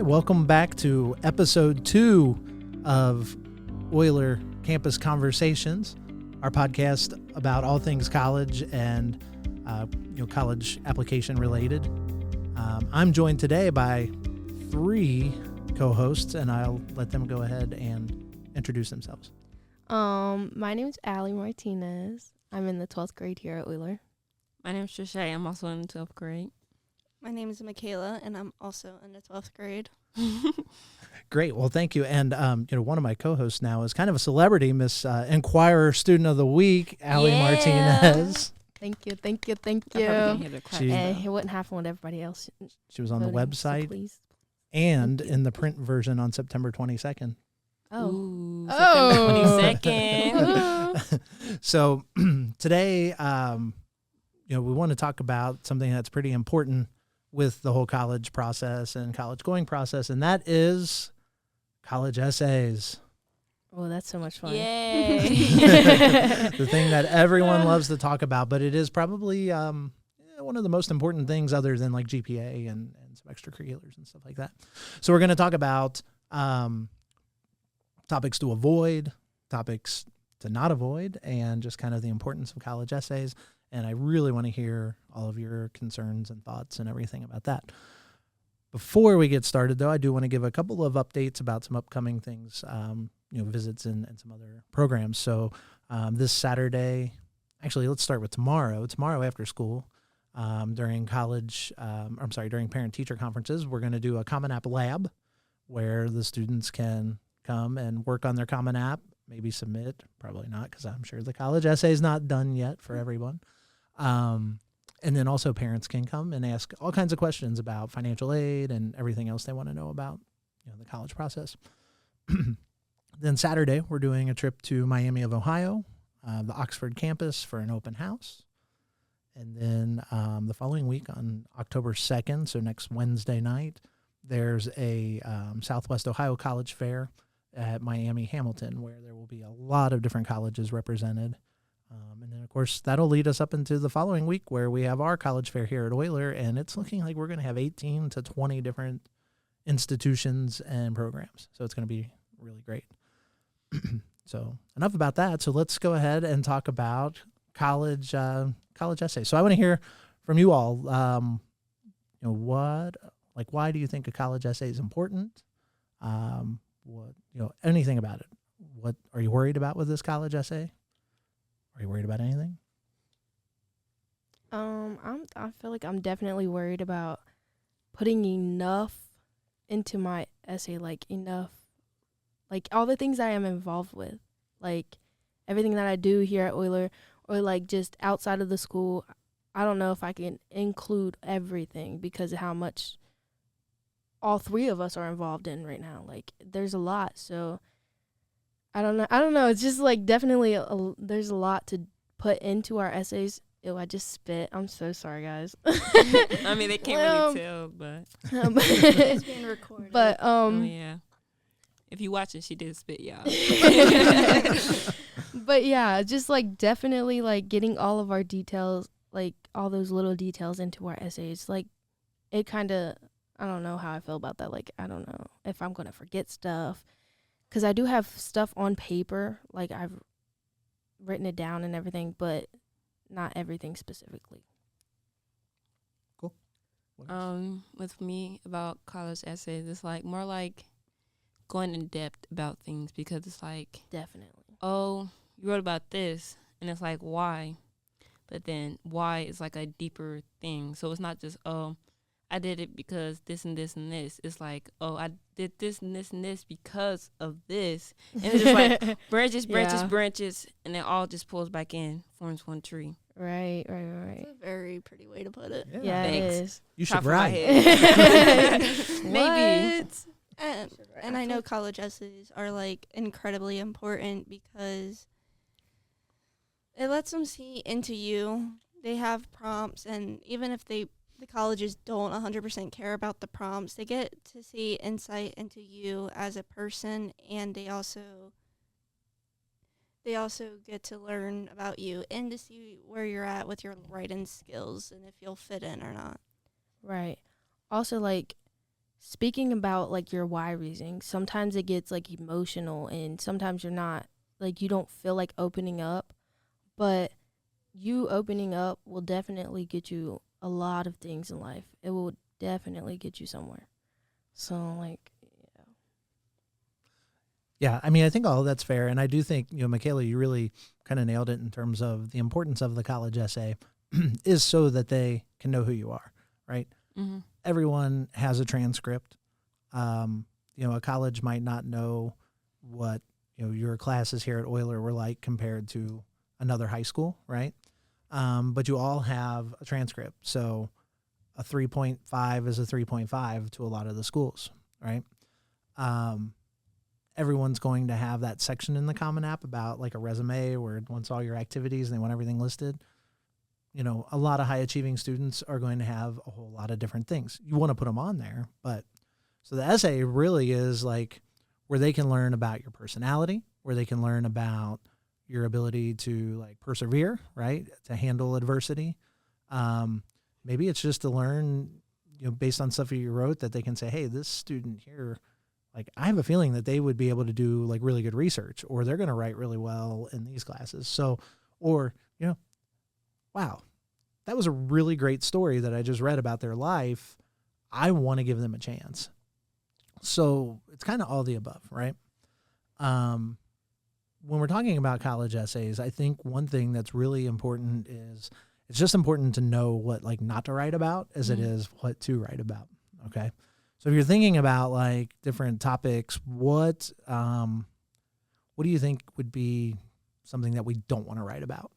welcome back to episode 2 of Oyler Campus Conversations, our podcast about all things college and college application related. I'm joined today by 3 co-hosts, and I'll let them go ahead and introduce themselves. My name is Alejandra Martinez. I'm in the 12th grade here at Oyler. My name is Tris'Shay. I'm also in the 12th grade. My name is Makayla, and I'm also in the 12th grade. Great. Well, thank you. And, one of my co-hosts now is kind of a celebrity, Miss Inquirer Student of the Week, Alejandra Martinez. Thank you. It wouldn't happen with everybody else. She was on the website so and in the print version on September 22nd. Oh. September 22nd. So today, we want to talk about something that's pretty important with the whole college process and college going process, and that is college essays. Oh, that's so much fun. Yay. The thing that everyone loves to talk about, but it is probably one of the most important things other than like GPA and some extracurriculars and stuff like that. So we're going to talk about topics to avoid, topics to not avoid, and just kind of the importance of college essays. And I really want to hear all of your concerns and thoughts and everything about that. Before we get started, though, I do want to give a couple of updates about some upcoming things, visits and some other programs. So this Saturday, actually, let's start with tomorrow. Tomorrow after school, during parent-teacher conferences, we're going to do a Common App lab where the students can come and work on their Common App, maybe submit, probably not, because I'm sure the college essay is not done yet for everyone. And then also parents can come and ask all kinds of questions about financial aid and everything else they want to know about the college process. Then Saturday, we're doing a trip to Miami of Ohio, the Oxford campus for an open house. And then the following week on October 2nd, so next Wednesday night, there's a Southwest Ohio College Fair at Miami Hamilton, where there will be a lot of different colleges represented. And then, of course, that'll lead us up into the following week where we have our college fair here at Oyler, and it's looking like we're going to have 18 to 20 different institutions and programs. So it's going to be really great. So enough about that. So let's go ahead and talk about college essays. So I want to hear from you all, why do you think a college essay is important? Anything about it. What are you worried about with this college essay? Are you worried about anything? I feel like I'm definitely worried about putting enough into my essay, enough, all the things I am involved with, everything that I do here at Oyler, or just outside of the school. I don't know if I can include everything because of how much all 3 of us are involved in right now. There's a lot, so I don't know. It's just definitely there's a lot to put into our essays. Ew, I just spit. I'm so sorry, guys. I mean, they can't really tell, but it's being recorded. But yeah. If you watch it, she did spit, y'all. But yeah, just definitely getting all of our details, all those little details into our essays. It kind of, I don't know how I feel about that. I don't know if I'm gonna forget stuff. Because I do have stuff on paper, I've written it down and everything, but not everything specifically. Cool. With me about college essays, it's more going in depth about things, because it's Definitely. Oh, you wrote about this, and it's why? But then why is a deeper thing. So it's not just, I did it because this and this and this. It's I did this and this and this because of this. And it's just branches, and then all just pulls back in, forms one tree. Right. That's a very pretty way to put it. Yeah, it is. You should write. Maybe. And I know college essays are incredibly important because it lets them see into you. They have prompts, and even if the colleges don't 100% care about the prompts, they get to see insight into you as a person, and they also get to learn about you and to see where you're at with your writing skills and if you'll fit in or not. Right. Also, speaking about like your why reasoning, sometimes it gets like emotional, and sometimes you're not, like, you don't feel like opening up, but you opening up will definitely get you a lot of things in life. It will definitely get you somewhere. So, like, Yeah, I mean, I think all of that's fair. And I do think, Makayla, you really kind of nailed it in terms of the importance of the college essay is so that they can know who you are, right? Mm-hmm. Everyone has a transcript. A college might not know what, your classes here at Oyler were like compared to another high school, right? But you all have a transcript. So a 3.5 is a 3.5 to a lot of the schools, right? Everyone's going to have that section in the Common App about like a resume where it wants all your activities and they want everything listed. A lot of high achieving students are going to have a whole lot of different things. You want to put them on there, but so the essay really is like where they can learn about your personality, where they can learn about your ability to like persevere, right? To handle adversity. Maybe it's just to learn, based on stuff you wrote that they can say, hey, this student here, like, I have a feeling that they would be able to do like really good research, or they're going to write really well in these classes. So, or, wow, that was a really great story that I just read about their life. I want to give them a chance. So it's kind of all the above, right? When we're talking about college essays, I think one thing that's really important is it's just important to know what like not to write about as it is what to write about. Okay. So if you're thinking about like different topics, what do you think would be something that we don't want to write about?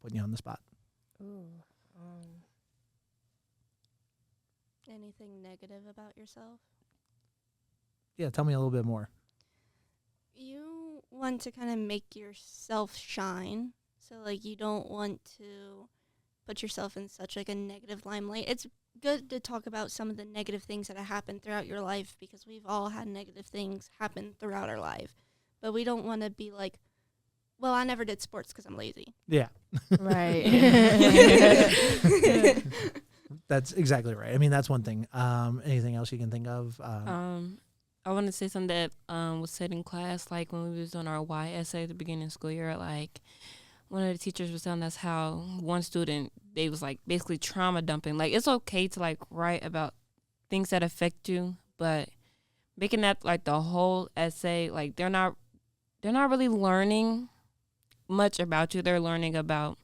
Putting you on the spot. ooh, Anything negative about yourself? Yeah, tell me a little bit more. You want to kind of make yourself shine. So, like, you don't want to put yourself in such, like, a negative limelight. It's good to talk about some of the negative things that have happened throughout your life because we've all had negative things happen throughout our life. But we don't want to be like, well, I never did sports because I'm lazy. Yeah. right. That's exactly right. I mean, that's one thing. Anything else you can think of? I want to say something that was said in class, like when we was on our Y essay at the beginning of school year, like one of the teachers was telling us how one student, they was like basically trauma dumping. Like, it's okay to like write about things that affect you, but making that like the whole essay, like they're not really learning much about you. They're learning about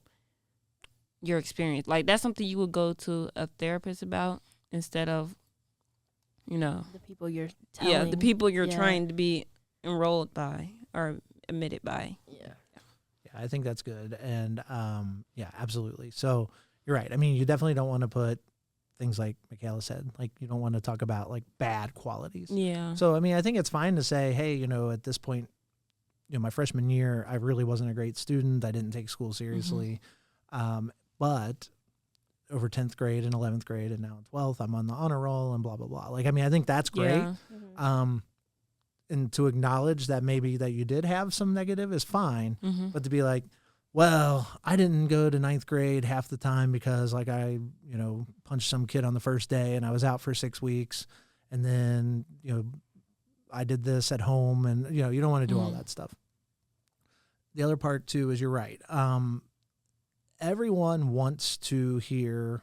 your experience. Like, that's something you would go to a therapist about instead of, The people you're telling. yeah, the people you're Yeah. trying to be enrolled by or admitted by. Yeah. Yeah, I think that's good. And yeah, absolutely. So you're right. I mean, you definitely don't want to put things like Makayla said, like you don't want to talk about like bad qualities. Yeah. So, I mean, I think it's fine to say, hey, at this point, my freshman year, I really wasn't a great student. I didn't take school seriously. But over 10th grade and 11th grade and now in 12th, I'm on the honor roll and blah, blah, blah. Like, I mean, I think that's great. Yeah. And to acknowledge that maybe that you did have some negative is fine. Mm-hmm. But to be like, well, I didn't go to 9th grade half the time because like I, punched some kid on the first day and I was out for 6 weeks. And then, I did this at home and, you don't want to do all that stuff. The other part too is you're right. Everyone wants to hear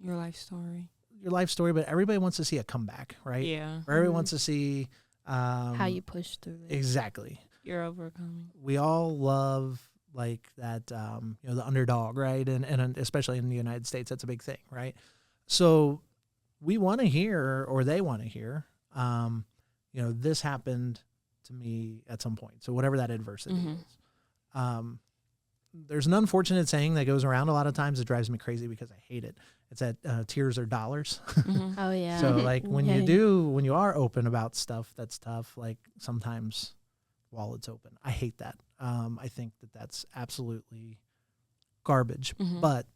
Your life story. your life story, but everybody wants to see a comeback, right? Yeah. Or everyone wants to see How you push through it. exactly. You're overcoming. We all love like that, the underdog, right? And especially in the United States, that's a big thing, right? So we want to hear, or they want to hear, this happened to me at some point. So whatever that adversity is. There's an unfortunate saying that goes around a lot of times. It drives me crazy because I hate it. It's that tears are dollars. Oh, yeah. So like when you are open about stuff that's tough, like sometimes wallets open. I hate that. I think that that's absolutely garbage, but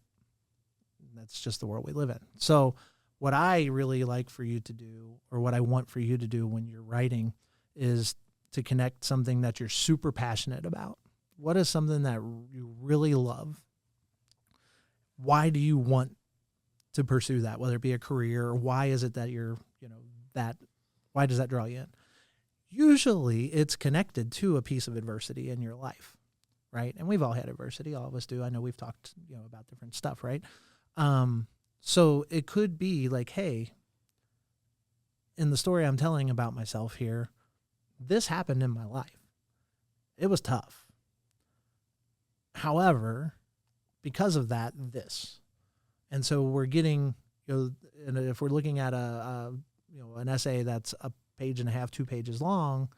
that's just the world we live in. So what I really like for you to do, or what I want for you to do when you're writing, is to connect something that you're super passionate about. What is something that you really love? Why do you want to pursue that, whether it be a career, or why is it that why does that draw you in? Usually it's connected to a piece of adversity in your life, right? And we've all had adversity. All of us do. I know we've talked, about different stuff, right? So it could be like, hey, in the story I'm telling about myself here, this happened in my life. It was tough. However, because of that, this. And so we're getting, and if we're looking at an essay that's a page and a half, 2 pages long,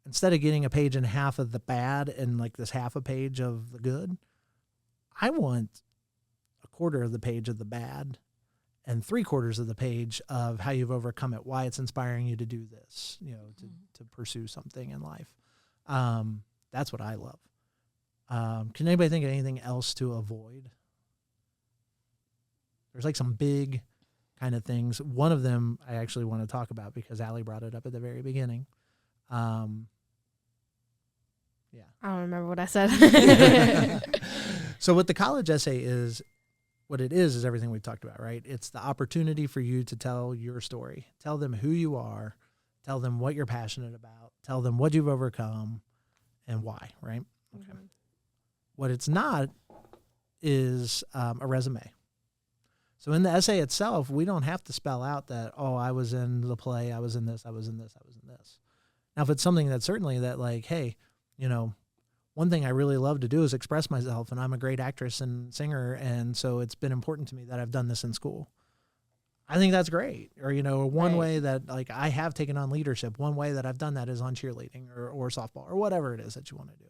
instead of getting a page and a half of the bad and like this half a page of the good, I want a quarter of the page of the bad and 3/4 of the page of how you've overcome it, why it's inspiring you to do this, to pursue something in life. That's what I love. Can anybody think of anything else to avoid? There's like some big kind of things. One of them I actually want to talk about because Allie brought it up at the very beginning. Yeah. I don't remember what I said. So what the college essay is, what it is everything we've talked about, right? It's the opportunity for you to tell your story. Tell them who you are. Tell them what you're passionate about. Tell them what you've overcome and why, right? Okay. Mm-hmm. What it's not is a resume. So in the essay itself, we don't have to spell out that, I was in the play, I was in this, I was in this, I was in this. Now, if it's something that's certainly that like, hey, one thing I really love to do is express myself, and I'm a great actress and singer, and so it's been important to me that I've done this in school. I think that's great. Or, one way that like I have taken on leadership, one way that I've done that is on cheerleading or softball or whatever it is that you want to do.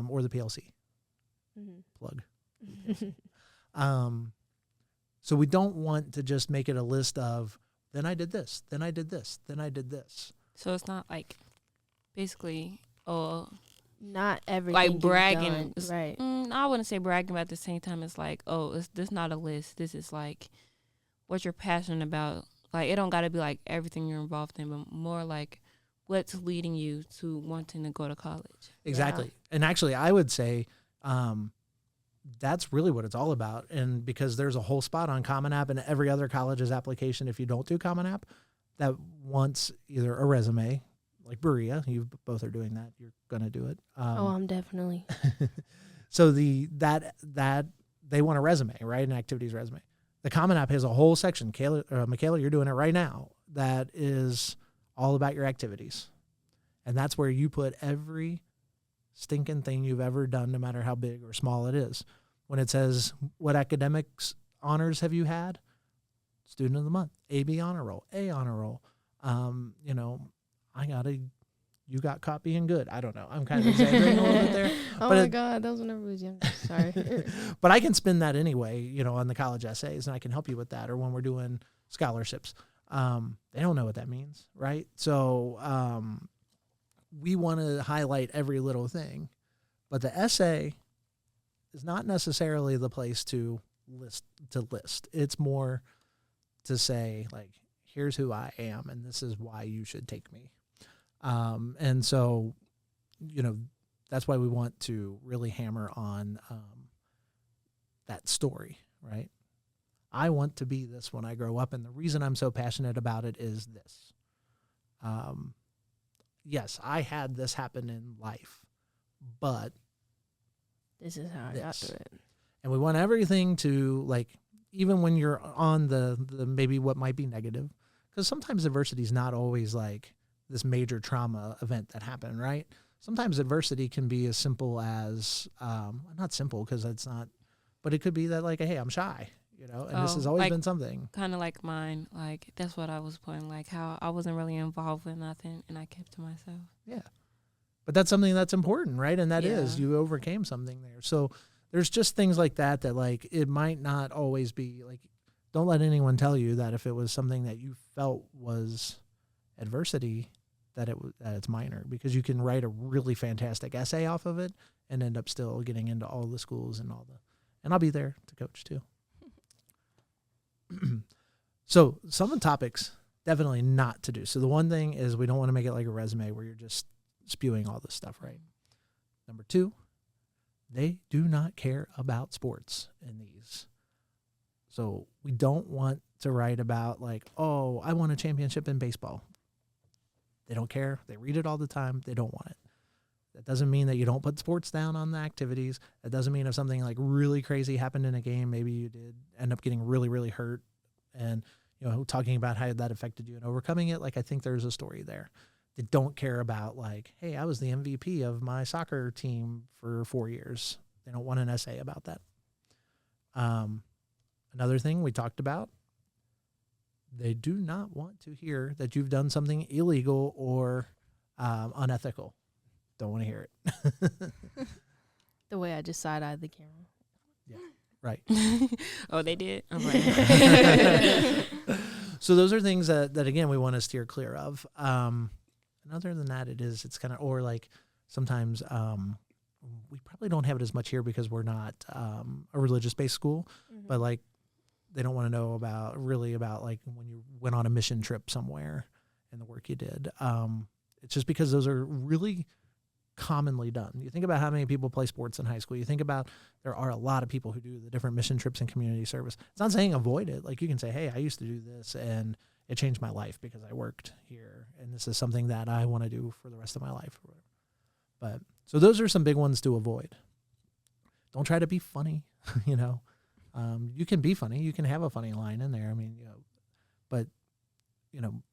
Or the PLC. Mm-hmm. Plug. So we don't want to just make it a list of, then I did this, then I did this, then I did this. So it's not like basically, not everything like bragging. done, right. I wouldn't say bragging, but at the same time, it's like, this not a list. This is like what you're passionate about. Like, it don't got to be like everything you're involved in, but more like what's leading you to wanting to go to college. Exactly. Yeah. And actually, I would say that's really what it's all about. And because there's a whole spot on Common App and every other college's application, if you don't do Common App, that wants either a resume, like Berea, you both are doing that. You're going to do it. I'm definitely. So that they want a resume, right? An activities resume. The Common App has a whole section. Makayla, you're doing it right now. That is all about your activities. And that's where you put every stinking thing you've ever done, no matter how big or small it is. When it says, what academics honors have you had? Student of the month, AB honor roll, A honor roll. You got caught being good. I don't know. I'm kind of exaggerating a little bit there. Oh my God, that was whenever I was young. Sorry. But I can spin that anyway, on the college essays, and I can help you with that. Or when we're doing scholarships, they don't know what that means, right? So we want to highlight every little thing, but the essay is not necessarily the place to list. It's more to say, like, here's who I am, and this is why you should take me. And so, that's why we want to really hammer on that story, right? I want to be this when I grow up, and the reason I'm so passionate about it is this. Yes, I had this happen in life, but this is how I got through it. And we want everything to, like, even when you're on the maybe what might be negative, because sometimes adversity is not always like this major trauma event that happened, right? Sometimes adversity can be as simple as, not simple because it's not, but it could be that like, hey, I'm shy, and this has always been something. Kind of like mine. Like, that's what I was putting, like how I wasn't really involved with nothing and I kept to myself. Yeah. But that's something that's important, right? And that is, you overcame something there. So there's just things like that like, it might not always be like, don't let anyone tell you that if it was something that you felt was adversity, that it's minor, because you can write a really fantastic essay off of it and end up still getting into all the schools and and I'll be there to coach too. So some of the topics definitely not to do. So the one thing is we don't want to make it like a resume where you're just spewing all this stuff, right? Number 2, they do not care about sports in these. So we don't want to write about like, oh, I won a championship in baseball. They don't care. They read it all the time. They don't want it. That doesn't mean that you don't put sports down on the activities. That doesn't mean if something like really crazy happened in a game, maybe you did end up getting really, really hurt and, talking about how that affected you and overcoming it. Like, I think there's a story there. They don't care about like, hey, I was the MVP of my soccer team for 4 years. They don't want an essay about that. Another thing we talked about, they do not want to hear that you've done something illegal or unethical. Don't want to hear it. The way I just side-eyed the camera. Yeah, right. Oh, they did? I'm like, So those are things that again, we want to steer clear of. And other than that, it's kind of, or like sometimes we probably don't have it as much here because we're not a religious-based school, but like they don't want to know about like when you went on a mission trip somewhere and the work you did. It's just because those are really commonly done. You think about how many people play sports in high school. You think about there are a lot of people who do the different mission trips and community service. It's not saying avoid it. Like you can say, hey, I used to do this and it changed my life because I worked here. And this is something that I want to do for the rest of my life. But so those are some big ones to avoid. Don't try to be funny, You can be funny. You can have a funny line in there. I mean, but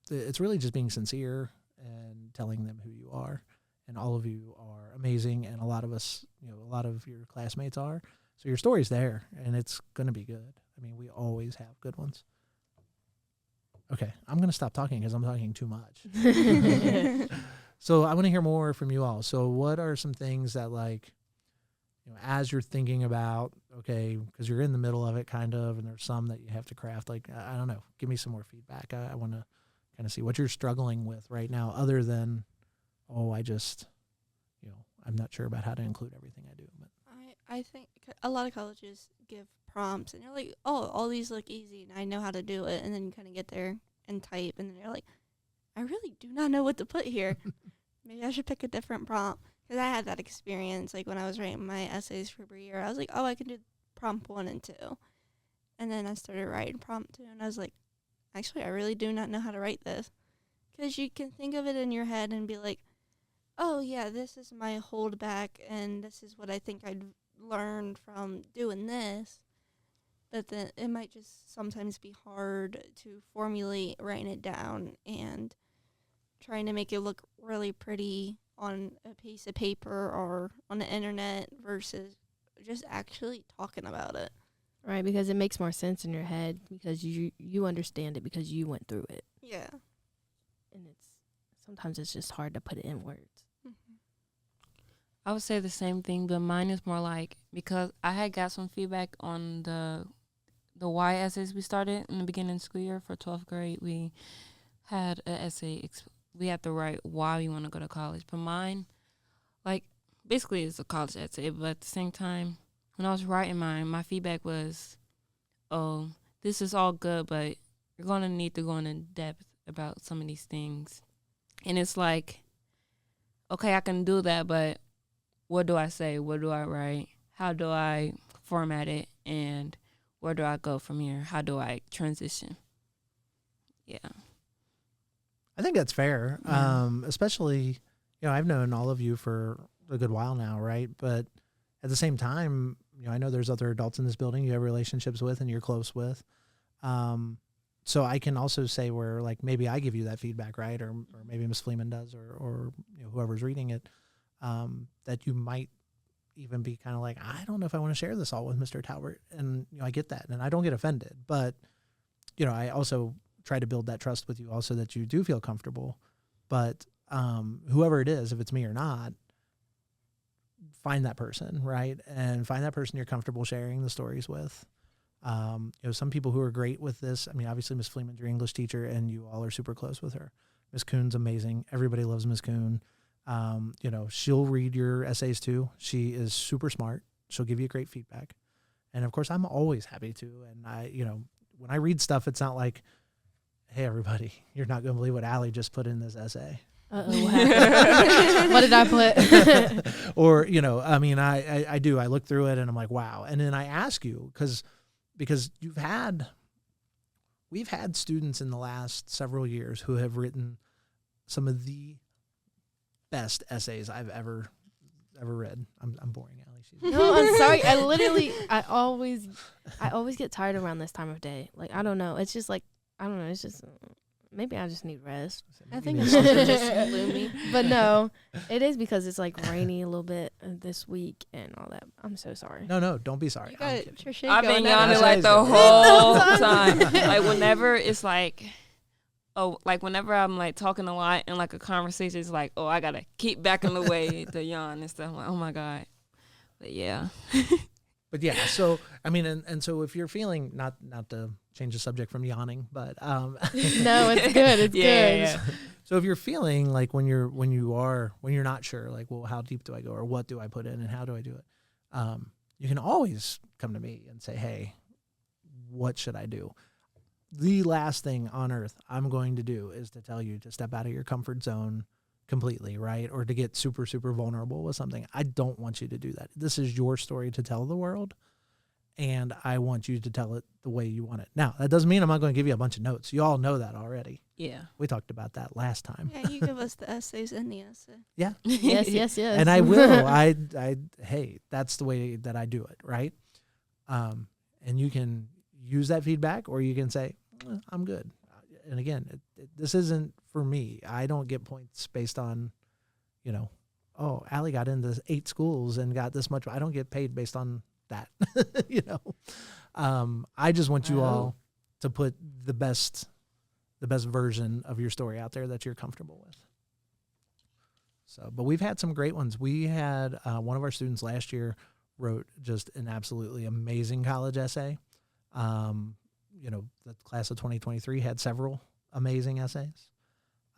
it's really just being sincere and telling them who you are. And all of you are amazing, and a lot of us, a lot of your classmates are. So your story's there, and it's going to be good. I mean, we always have good ones. Okay, I'm going to stop talking because I'm talking too much. So I want to hear more from you all. So what are some things that, like, as you're thinking about, okay, because you're in the middle of it kind of, and there's some that you have to craft, like, I don't know, give me some more feedback. I want to kind of see what you're struggling with right now other than, I just, I'm not sure about how to include everything I do. But I think a lot of colleges give prompts, and you're like, oh, all these look easy, and I know how to do it. And then you kind of get there and type, and then you're like, I really do not know what to put here. Maybe I should pick a different prompt. Because I had that experience, like when I was writing my essays for a year, I was like, oh, I can do prompt 1 and 2. And then I started writing prompt 2, and I was like, actually, I really do not know how to write this. Because you can think of it in your head and be like, oh, yeah, this is my holdback, and this is what I think I'd learned from doing this. But then it might just sometimes be hard to formulate writing it down and trying to make it look really pretty on a piece of paper or on the internet versus just actually talking about it. Right, because it makes more sense in your head because you understand it because you went through it. Yeah. And sometimes it's just hard to put it in words. Mm-hmm. I would say the same thing, but mine is more like, because I had got some feedback on the why essays we started in the beginning of the school year for 12th grade. We had an essay, we had to write why we want to go to college. But mine, like, basically it's a college essay, but at the same time, when I was writing mine, my feedback was, oh, this is all good, but you're going to need to go into depth about some of these things. And it's like, okay, I can do that, but what do I say? What do I write? How do I format it? And where do I go from here? How do I transition? Yeah. I think that's fair. Especially, I've known all of you for a good while now, right? But at the same time, I know there's other adults in this building you have relationships with and you're close with. So I can also say where, like, maybe I give you that feedback, right? Or maybe Ms. Fleeman does, or whoever's reading it, that you might even be kind of like, I don't know if I want to share this all with Mr. Talbert. And, I get that. And I don't get offended. But, I also try to build that trust with you also that you do feel comfortable. But whoever it is, if it's me or not, find that person, right? And find that person you're comfortable sharing the stories with. Some people who are great with this. I mean, obviously Ms. Fleeman's your English teacher and you all are super close with her. Ms. Kuhn's amazing. Everybody loves Ms. Kuhn. She'll read your essays too. She is super smart. She'll give you great feedback. And of course, I'm always happy to. And when I read stuff, it's not like, hey, everybody, you're not going to believe what Allie just put in this essay. Uh-oh, what happened? What did I put? Or, I do. I look through it and I'm like, wow. And then I ask you, because because we've had students in the last several years who have written some of the best essays I've ever read. I'm boring, Allie. No, I'm sorry. I always get tired around this time of day. Like, I don't know. It's just like, I don't know. It's just, maybe I just need rest. I think it's also just gloomy. But no, it is because it's like rainy a little bit this week and all that. I'm so sorry. No, don't be sorry. You got Tris'Shay I've been going yawning at like it. the whole time. Like whenever it's like, like whenever I'm like talking a lot in like a conversation, it's like, I gotta keep backing away the yawn and stuff. I'm like, oh my God. But yeah. But yeah, so I mean, and so if you're feeling not to change the subject from yawning, but No, it's good. It's good. Yeah. So if you're feeling like when you're not sure, like, well, how deep do I go, or what do I put in, and how do I do it? You can always come to me and say, hey, what should I do? The last thing on earth I'm going to do is to tell you to step out of your comfort zone completely, right? Or to get super, super vulnerable with something. I don't want you to do that. This is your story to tell the world, and I want you to tell it the way you want it. Now, that doesn't mean I'm not going to give you a bunch of notes. You all know that already. Yeah. We talked about that last time. Yeah, you give us the essays and the essay. Yeah. Yes. And I will. Hey, that's the way that I do it, right? And you can use that feedback, or you can say, I'm good. And again, this isn't for me. I don't get points based on, Allie got into 8 schools and got this much. I don't get paid based on that, I just want you all to put the best version of your story out there that you're comfortable with. So, but we've had some great ones. We had one of our students last year wrote just an absolutely amazing college essay. The class of 2023 had several amazing essays.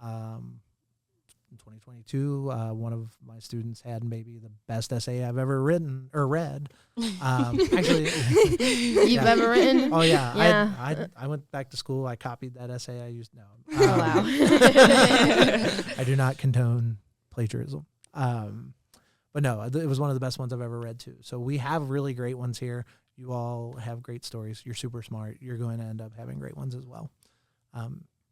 In 2022, one of my students had maybe the best essay I've ever written or read. Actually, You've ever written? Oh yeah, Yeah. I went back to school. I copied that essay. I used Wow. I do not condone plagiarism. But no, it was one of the best ones I've ever read too. So we have really great ones here. You all have great stories. You're super smart. You're going to end up having great ones as well.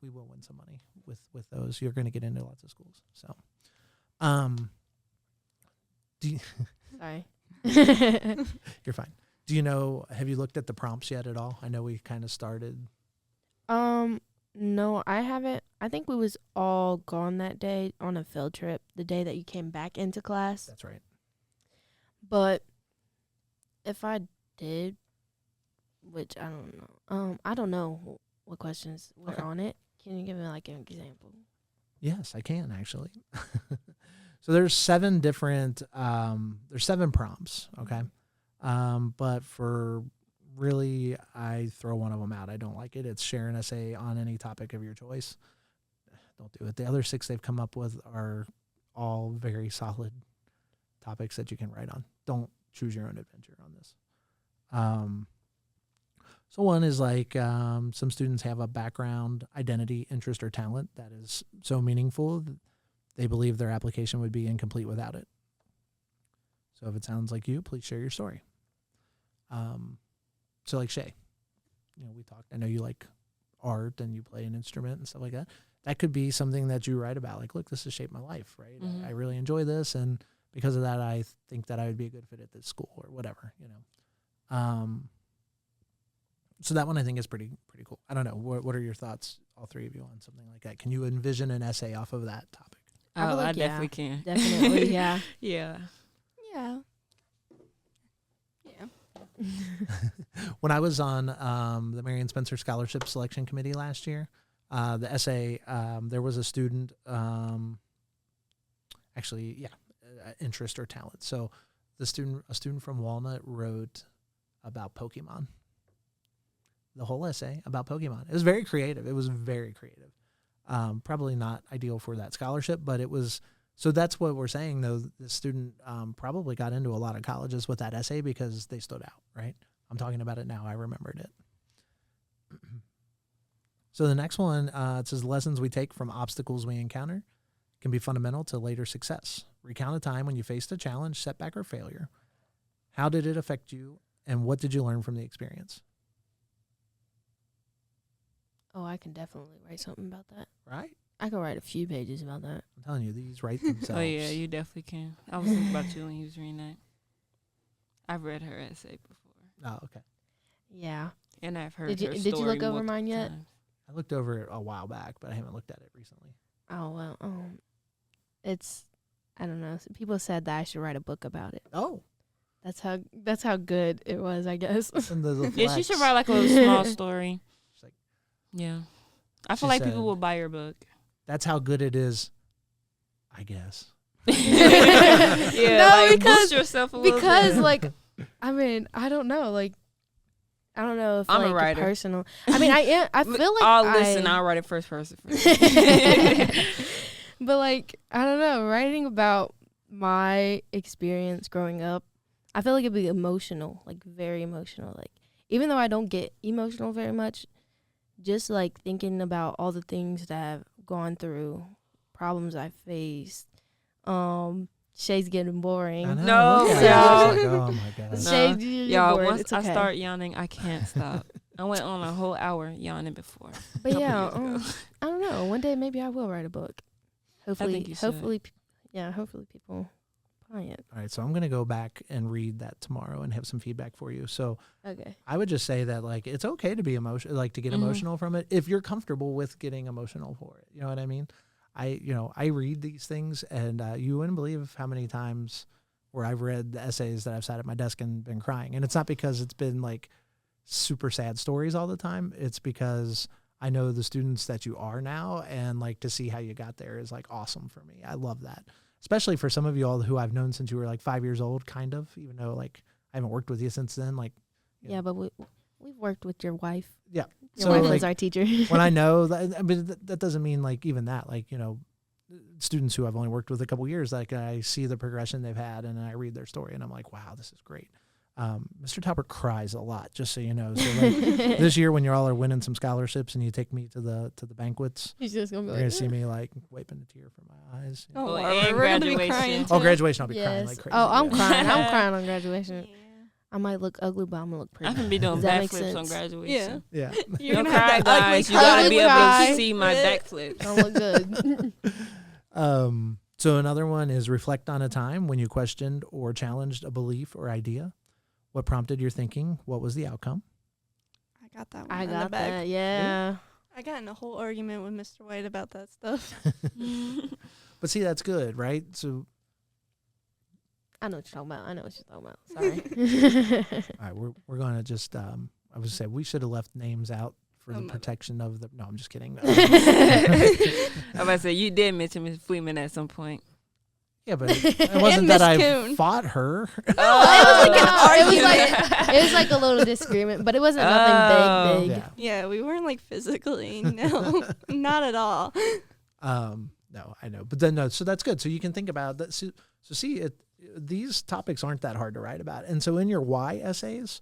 We will win some money with those. You're going to get into lots of schools. So, Sorry. You're fine. Have you looked at the prompts yet at all? I know we kind of started. No, I haven't. I think we was all gone that day on a field trip, the day that you came back into class. That's right. But if I did, which I don't know what questions were on it. Can you give me like an example? Yes, I can actually. So there's 7 different, there's 7 prompts. Okay. But for really, I throw one of them out. I don't like it. It's share an essay on any topic of your choice. Don't do it. The other 6 they've come up with are all very solid topics that you can write on. Don't choose your own adventure on this. So one is like some students have a background, identity, interest, or talent that is so meaningful that they believe their application would be incomplete without it. So if it sounds like you, please share your story. So like Shay, we talked. I know you like art and you play an instrument and stuff like that. That could be something that you write about. Like, look, this has shaped my life, right? Mm-hmm. I really enjoy this, and because of that, I think that I would be a good fit at this school or whatever. So that one I think is pretty cool. I don't know. What are your thoughts, all 3 of you, on something like that? Can you envision an essay off of that topic? I definitely can. Definitely, yeah. Yeah. Yeah. When I was on the Marion Spencer Scholarship Selection Committee last year, the essay, there was a student, interest or talent. So a student from Walnut wrote about Pokemon. The whole essay about Pokemon. It was very creative. Probably not ideal for that scholarship, but it was. So that's what we're saying, though. The student probably got into a lot of colleges with that essay because they stood out, right? I'm talking about it now. I remembered it. So the next one, it says, lessons we take from obstacles we encounter can be fundamental to later success. Recount a time when you faced a challenge, setback, or failure. How did it affect you, and what did you learn from the experience? Oh, I can definitely write something about that. right? I can write a few pages about that. I'm telling you, these write themselves. Oh yeah, you definitely can. I was thinking about you when he was reading that. I've read her essay before, Oh, okay. Yeah. and I've heard. Did you her did you story look over multiple mine yet? times. I looked over it a while back, but I haven't looked at it recently. Oh well, it's I don't know. People said that I should write a book about it. Oh, That's how good it was, I guess. listen to the Yeah, she should flex. write like a little small story. She's like, Yeah, I She feel like said- people will buy your book. that's how good it is, I guess. Yeah, No, like because- boost yourself a little Because bit. like, I mean, I don't know, like, I don't know if I'm a like writer. personal. I mean, I am. I feel like I'll listen. I, I'll write it first person. but like, I don't know, writing about my experience growing up, I feel like it'd be emotional, like very emotional. Like, even though I don't get emotional very much, just like thinking about all the things that I've gone through, problems I faced. Shay's getting boring. I know, No, look at y'all. it. It's like, oh my god. No. Shay, you're Y'all, bored. once It's I okay. start yawning, I can't stop. I went on a whole hour yawning before. But Couple yeah, years ago. I don't know. One day maybe I will write a book. Hopefully, think you should. hopefully people buy it. All right, so I'm gonna go back and read that tomorrow and have some feedback for you. So Okay. I would just say that like it's okay to be emotional, like to get Mhm. emotional from it if you're comfortable with getting emotional for it. You know what I mean? I read these things, and you wouldn't believe how many times where I've read the essays that I've sat at my desk and been crying. And it's not because it's been like super sad stories all the time. It's because I know the students that you are now, and like to see how you got there is like awesome for me. I love that, especially for some of you all who I've known since you were like 5 years old, kind of, even though like I haven't worked with you since then. Like, Yeah, but we've worked with your wife. yeah. Your So, wife like, was our teacher. when I know that, I mean, that doesn't mean like even that, like, you know, students who I've only worked with a couple years, like I see the progression they've had and I read their story and I'm like, wow, this is great. Mr. Talbert cries a lot, just so you know. So like this year when you all are winning some scholarships and you take me to the banquets, He's just gonna be you're like, gonna see me like wiping a tear from my eyes. you know. Oh, Well, Laura, and we're gonna be graduation. crying. Oh, too. graduation, I'll be crying yes. like crazy. Oh, I'm yeah. crying. I'm crying on graduation. Yeah. I might look ugly, but I'm gonna look pretty. I can be doing Does that make backflips on sense? graduation. Yeah. You're Don't gonna cry, have that ugly guys. You gotta ugly be able cry. to see my Yeah. backflips. Don't look good. So another one is reflect on a time when you questioned or challenged a belief or idea. What prompted your thinking? What was the outcome? I got that one. I in the got bag. that. Yeah. I got in a whole argument with Mr. White about that stuff. But see, that's good, right? So, I know what you're talking about. Sorry. all right, we're going to just, I was say we should have left names out for Oh, the my protection of the, no, I'm just kidding. I was about to say, you did mention Miss Fleeman at some point. Yeah, but it wasn't that Miss I Coon. fought her. Oh, it was like a little disagreement, but it wasn't nothing big. Yeah. Yeah, we weren't like physically. No, not at all. No, I know. But then, no, so that's good. So you can think about that. So see, these topics aren't that hard to write about. And so in your why essays,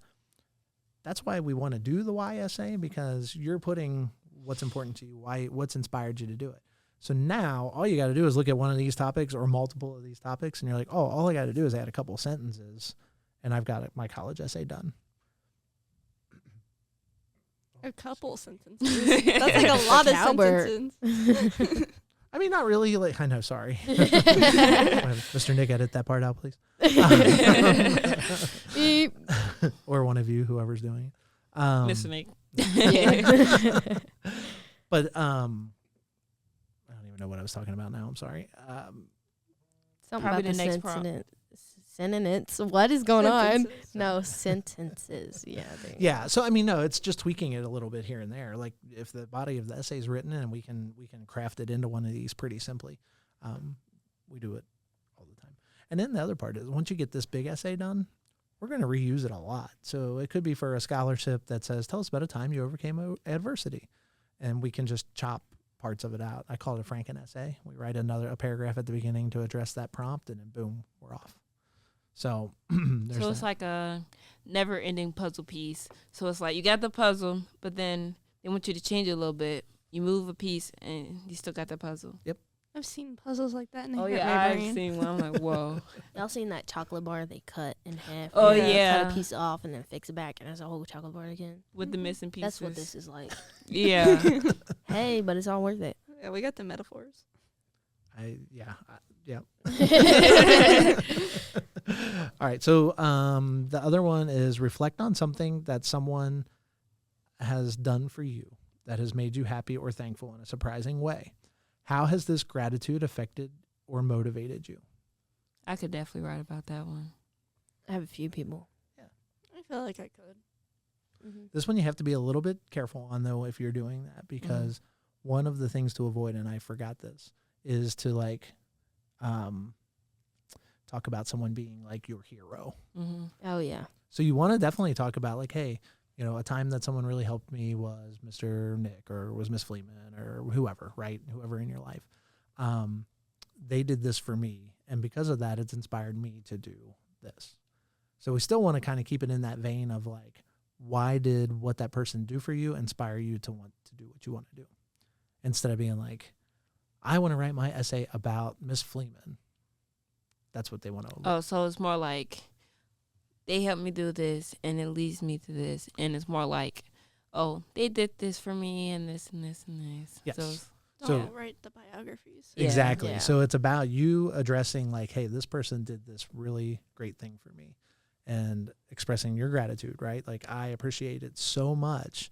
that's why we want to do the why essay, because you're putting what's important to you, what's inspired you to do it. So now all you got to do is look at one of these topics or multiple of these topics, and you're like, oh, all I got to do is add a couple of sentences, and I've got my college essay done. A couple sentences. That's like a lot of Talbert. sentences. I mean, not really. Like, I know, sorry. Mr. Nick, edit that part out, please. Beep. Or one of you, whoever's doing it. Listening. Yeah. But I don't even know what I was talking about now. I'm sorry. Something Probably about the the next prompt. sentence. What is going on? Sentences. No, sentences. Yeah. there you Yeah. So I mean, no, it's just tweaking it a little bit here and there. Like if the body of the essay is written and we can craft it into one of these pretty simply. We do it all the time. And then the other part is once you get this big essay done, we're going to reuse it a lot. So it could be for a scholarship that says, tell us about a time you overcame adversity. And we can just chop parts of it out. I call it a Franken essay. We write a paragraph at the beginning to address that prompt, and then boom, we're off. So there's So it's that. like a never-ending puzzle piece. So it's like you got the puzzle, but then they want you to change it a little bit. You move a piece, and you still got the puzzle. Yep. I've seen puzzles like that, and they Oh hurt yeah, my I've brain. seen one. I'm like, whoa. Y'all seen that chocolate bar they cut in half? Oh, and yeah. cut a piece off and then fix it back, and it's a whole chocolate bar again. With the missing pieces. That's what this is like. Yeah. Hey, but it's all worth it. Yeah, we got the metaphors. Yeah. All right. So the other one is reflect on something that someone has done for you that has made you happy or thankful in a surprising way. How has this gratitude affected or motivated you? I could definitely write about that one. I have a few people. I feel like I could. Mm-hmm. This one you have to be a little bit careful on, though, if you're doing that, because one of the things to avoid, and I forgot this, is to talk about someone being like your hero. Mm-hmm. Oh, yeah. So you want to definitely talk about like, hey, you know, a time that someone really helped me was Mr. Nick or was Miss Fleeman or whoever, right? Whoever in your life. They did this for me. And because of that, it's inspired me to do this. So we still want to kind of keep it in that vein of like, why did what that person do for you inspire you to want to do what you want to do? Instead of being like, I want to write my essay about Miss Fleeman. That's what they want to. Oh, so it's more like they helped me do this and it leads me to this. And it's more like, oh, they did this for me and this and this and this. Yes. So Don't write the biographies. Yeah. Exactly. Yeah. So it's about you addressing like, hey, this person did this really great thing for me and expressing your gratitude, right? Like, I appreciate it so much.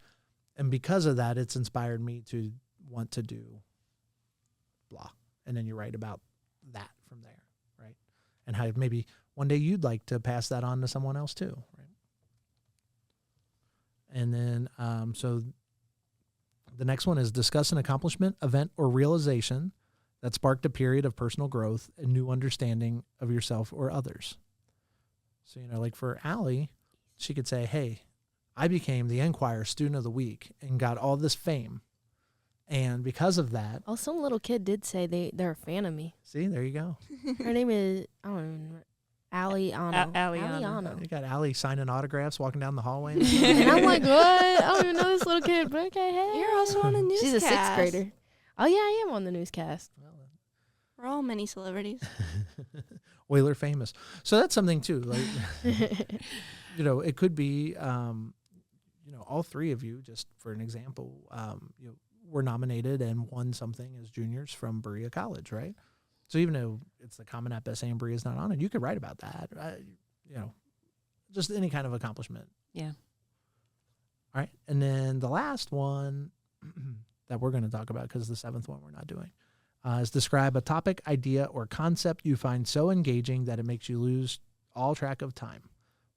And because of that, it's inspired me to want to do blah. And then you write about that from there, right? And how maybe one day you'd like to pass that on to someone else too, right? And then, so the next one is discuss an accomplishment, event, or realization that sparked a period of personal growth and new understanding of yourself or others. So, you know, like for Allie, she could say, hey, I became the Enquirer Student of the Week and got all this fame. And because of that, Oh, some little kid did say they're a fan of me. see, there you go. Her name is, I don't even remember. Aliano. Aliano. You got Allie signing autographs, walking down the hallway. And I'm like, what? I don't even know this little kid, but okay, hey. You're also on a newscast. She's a sixth grader. Oh, yeah, I am on the newscast. We're all mini celebrities. Oyler famous. So that's something too. Like, you know, it could be, you know, all three of you, just for an example, you know, were nominated and won something as juniors from Berea College, right? So even though it's the Common App essay and Berea's not on it, you could write about that. You know, just any kind of accomplishment. Yeah. All right. And then the last one that we're going to talk about, because the seventh one we're not doing, is describe a topic, idea, or concept you find so engaging that it makes you lose all track of time.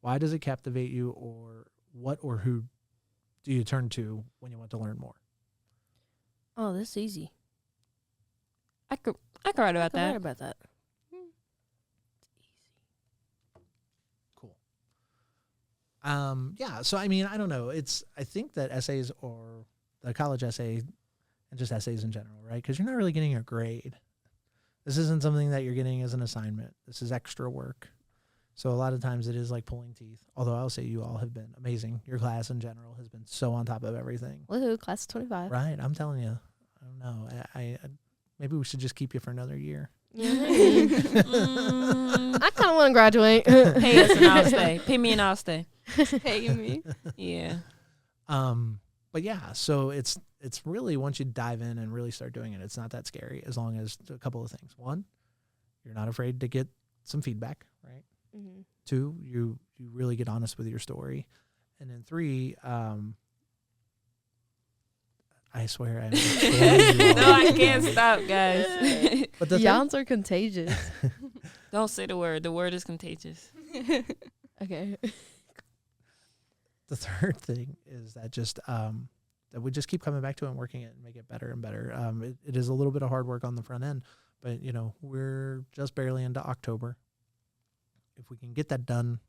Why does it captivate you, or what or who do you turn to when you want to learn more? Oh, this is easy. I could write about I could write that. about that. Cool. Yeah. So, I mean, I don't know. I think that essays or the college essay and just essays in general, right? Because you're not really getting a grade. This isn't something that you're getting as an assignment. This is extra work. So a lot of times it is like pulling teeth. Although I'll say you all have been amazing. Your class in general has been so on top of everything. Woohoo, class of 25. Right. I'm telling you. I don't know. I maybe we should just keep you for another year. Yeah, maybe. I kind of want to graduate. Pay us and I'll stay. Pay me and I'll stay. Pay me. Yeah. But yeah, so it's really, once you dive in and really start doing it, it's not that scary, as long as a couple of things. One, you're not afraid to get some feedback, right? Mm-hmm. Two, you really get honest with your story. And then three, I swear I No, I can't stop, guys. But the Yawns are contagious. Don't say the word. The word is contagious. Okay. the third thing is that just that we just keep coming back to it and working it and make it better and better. It is a little bit of hard work on the front end, but you know, we're just barely into October. If we can get that done,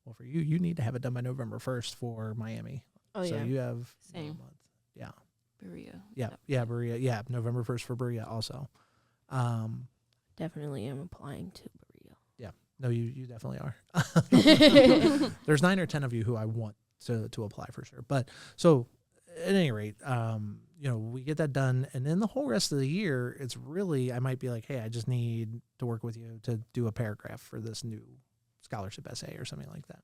well, for you need to have it done by November 1st for Miami. Oh, so yeah. you have Same. a month. Yeah. Berea. Yeah, Berea. Yeah, November 1st for Berea also. Definitely am applying to Berea. Yeah. No, you definitely are. There's 9 or 10 of you who I want to apply for sure. But so at any rate, we get that done. And then the whole rest of the year, it's really, I might be like, hey, I just need to work with you to do a paragraph for this new scholarship essay or something like that.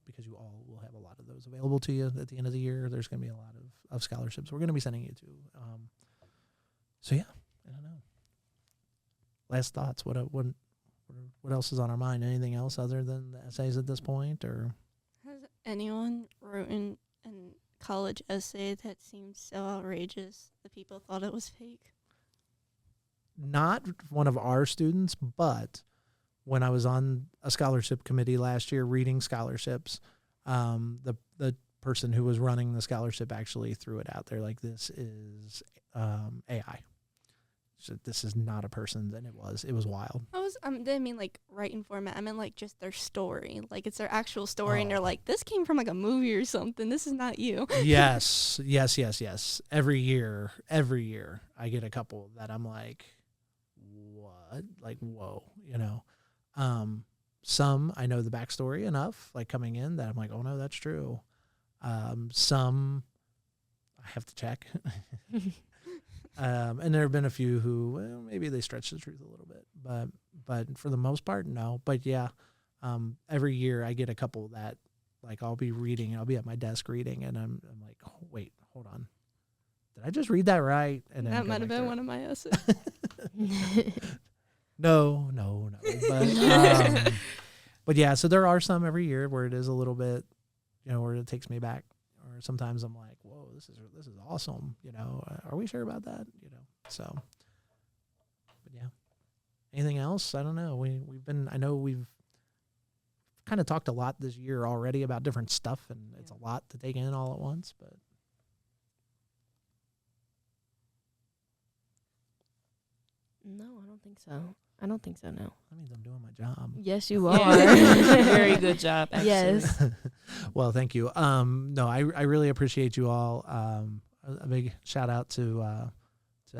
Because you all will have a lot of those available to you at the end of the year. There's going to be a lot of scholarships we're going to be sending you to. So yeah, I don't know. Last thoughts. What else is on our mind? Anything else other than the essays at this point? Or Has anyone written a college essay that seemed so outrageous that people thought it was fake? not one of our students, but when I was on a scholarship committee last year reading scholarships, the person who was running the scholarship actually threw it out there like, this is AI. So this is not a person. And it was wild. Didn't mean like writing format. I meant like just their story. Like it's their actual story, and they're like, this came from like a movie or something. This is not you. Yes. Every year I get a couple that I'm like, what? Like, whoa, Some I know the backstory enough, like coming in, that I'm like, oh no, that's true. Some I have to check. And there have been a few who, well, maybe they stretch the truth a little bit, but for the most part, no. But yeah, every year I get a couple that, like, I'll be at my desk reading, and I'm like, oh, wait, hold on, did I just read that right? And then That might have been one of my essays. No. But yeah, so there are some every year where it is a little bit, where it takes me back. Or sometimes I'm like, whoa, this is awesome. Are we sure about that? So, but yeah. Anything else? I don't know. I know we've kind of talked a lot this year already about different stuff, and it's a lot to take in all at once, but. No, I don't think so. No. That means I'm doing my job. Yes, you are. Very good job, actually. Yes. Well, thank you. No, I really appreciate you all. A big shout out to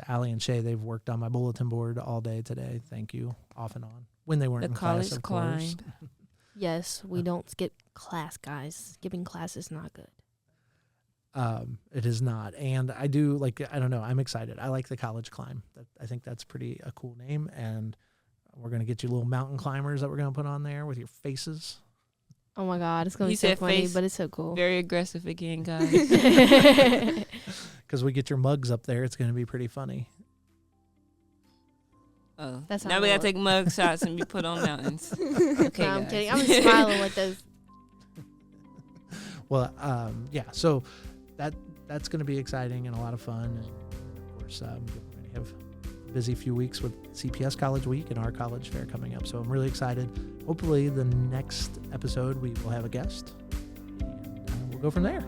Allie and Shay. They've worked on my bulletin board all day today. Thank you, off and on. When they weren't The in class, college of course. climb. Yes, we don't skip class, guys. Skipping class is not good. It is not. And I do, I don't know, I'm excited. I like the college climb. I think that's a cool name. And we're going to get you little mountain climbers that we're going to put on there with your faces. Oh my God, it's going to He be so said funny, face. but it's so cool. Very aggressive again, guys. Because we get your mugs up there. It's going to be pretty funny. Oh, That's now how we it gotta take mug shots and be put on mountains. Okay, No, I'm guys. kidding. I'm just smiling with those. Well, yeah, so that's going to be exciting and a lot of fun. And of course, we're going to have a busy few weeks with CPS College Week and our college fair coming up. So I'm really excited. Hopefully the next episode we will have a guest, and we'll go from there.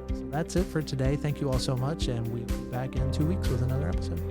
So that's it for today. Thank you all so much, and we'll be back in 2 weeks with another episode.